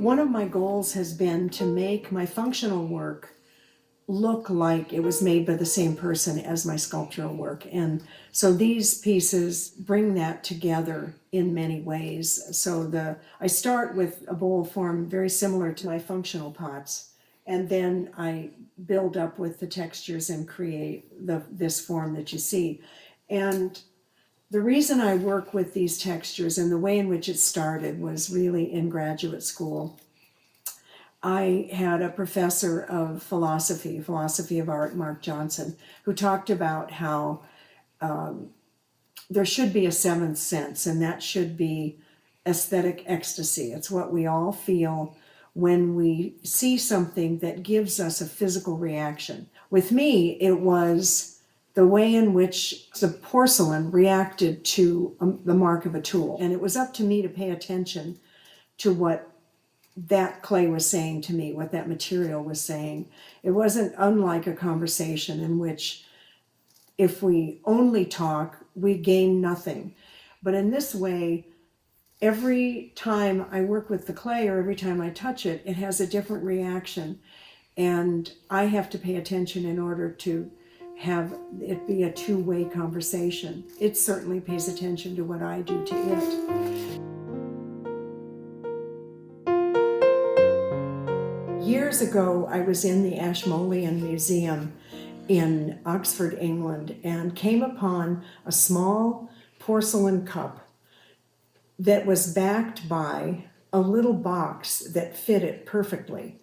One of my goals has been to make my functional work look like it was made by the same person as my sculptural work. And so these pieces bring that together in many ways. So I start with a bowl form very similar to my functional pots, and then I build up with the textures and create this form that you see. And the reason I work with these textures and the way in which it started was really in graduate school. I had a professor of philosophy of art, Mark Johnson, who talked about how there should be a seventh sense, and that should be aesthetic ecstasy. It's what we all feel when we see something that gives us a physical reaction. With me, it was the way in which the porcelain reacted to the mark of a tool. And it was up to me to pay attention to what that clay was saying to me, what that material was saying. It wasn't unlike a conversation in which if we only talk, we gain nothing. But in this way, every time I work with the clay or every time I touch it, it has a different reaction. And I have to pay attention in order to have it be a two-way conversation. It certainly pays attention to what I do to it. Years ago, I was in the Ashmolean Museum in Oxford, England, and came upon a small porcelain cup that was backed by a little box that fit it perfectly.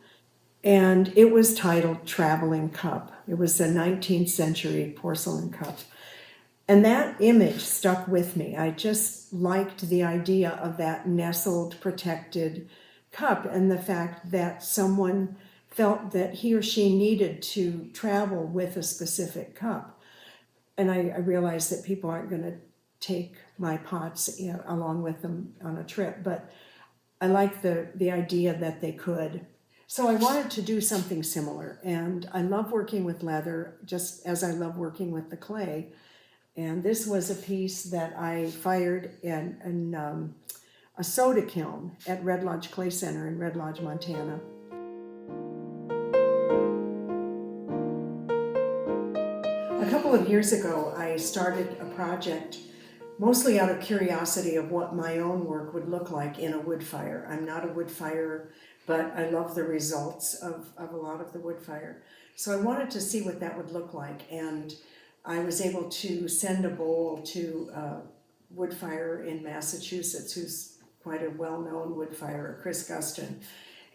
And it was titled Traveling Cup. It was a 19th century porcelain cup. And that image stuck with me. I just liked the idea of that nestled, protected cup and the fact that someone felt that he or she needed to travel with a specific cup. And I realized that people aren't going to take my pots along with them on a trip, but I like the idea that they could. So I wanted to do something similar, and I love working with leather just as I love working with the clay. And this was a piece that I fired in a soda kiln at Red Lodge Clay Center in Red Lodge, Montana. A couple of years ago, I started a project mostly out of curiosity of what my own work would look like in a wood fire. I'm not a wood firer, but I love the results of a lot of the wood fire. So I wanted to see what that would look like, and I was able to send a bowl to a wood firer in Massachusetts who's quite a well-known wood firer, Chris Guston,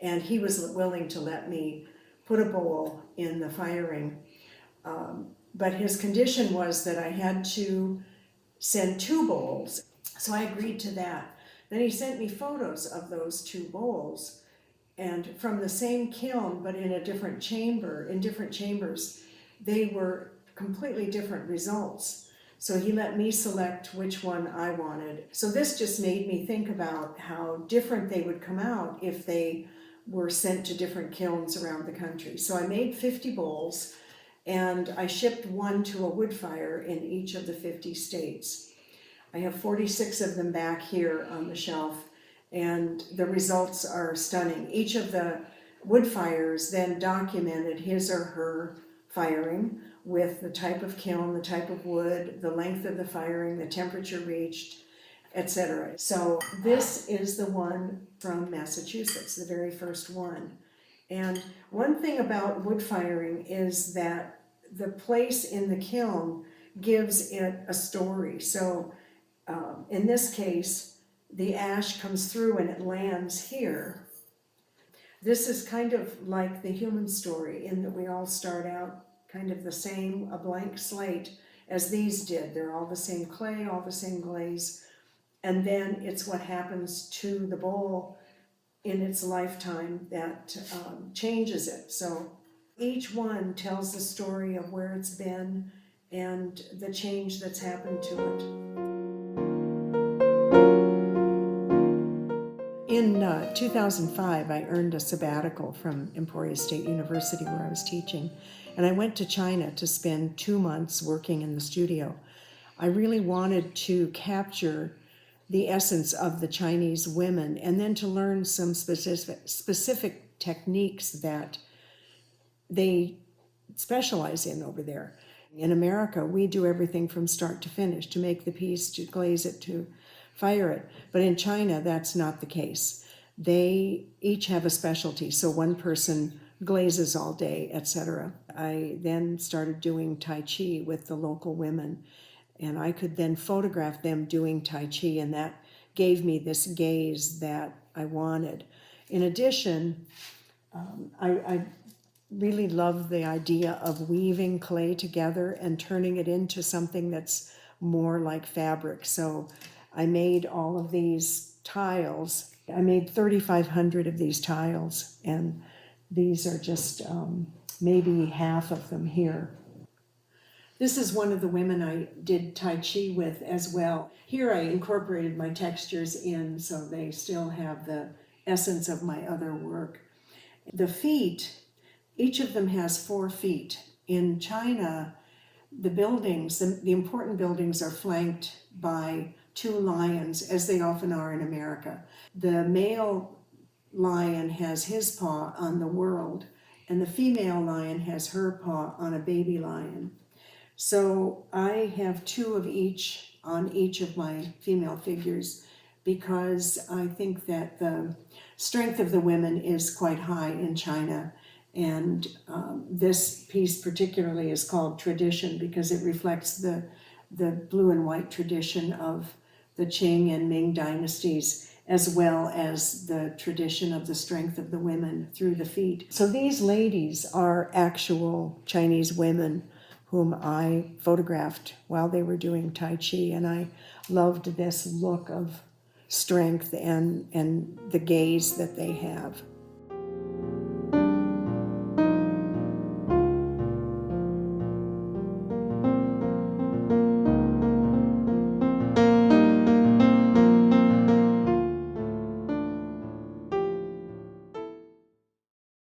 and he was willing to let me put a bowl in the firing. But his condition was that I had to send 2 bowls, so I agreed to that. Then he sent me photos of those 2 bowls, and from the same kiln, but in a different chamber, in different chambers, they were completely different results. So he let me select which one I wanted. So this just made me think about how different they would come out if they were sent to different kilns around the country. So I made 50 bowls, and I shipped one to a wood fire in each of the 50 states. I have 46 of them back here on the shelf, and the results are stunning. Each of the wood fires then documented his or her firing with the type of kiln, the type of wood, the length of the firing, the temperature reached, etc. So this is the one from Massachusetts, the very first one. And one thing about wood firing is that the place in the kiln gives it a story. So in this case, the ash comes through and it lands here. This is kind of like the human story in that we all start out kind of the same, a blank slate as these did. They're all the same clay, all the same glaze. And then it's what happens to the bowl in its lifetime that changes it. So each one tells the story of where it's been and the change that's happened to it. In 2005, I earned a sabbatical from Emporia State University where I was teaching, and I went to China to spend 2 months working in the studio. I really wanted to capture the essence of the Chinese women, and then to learn some specific techniques that they specialize in over there. In America, we do everything from start to finish, to make the piece, to glaze it, to fire it. But in China, that's not the case. They each have a specialty. So one person glazes all day, etc. I then started doing Tai Chi with the local women, and I could then photograph them doing Tai Chi, and that gave me this gaze that I wanted. In addition, I really love the idea of weaving clay together and turning it into something that's more like fabric. So I made all of these tiles. I made 3,500 of these tiles, and these are just maybe half of them here. This is one of the women I did Tai Chi with as well. Here I incorporated my textures in, so they still have the essence of my other work. The feet, each of them has 4 feet. In China, the buildings, the important buildings, are flanked by 2 lions, as they often are in America. The male lion has his paw on the world, and the female lion has her paw on a baby lion. So I have 2 of each on each of my female figures, because I think that the strength of the women is quite high in China. And this piece particularly is called Tradition, because it reflects the blue and white tradition of the Qing and Ming dynasties, as well as the tradition of the strength of the women through the feet. So these ladies are actual Chinese women whom I photographed while they were doing Tai Chi, and I loved this look of strength and the gaze that they have.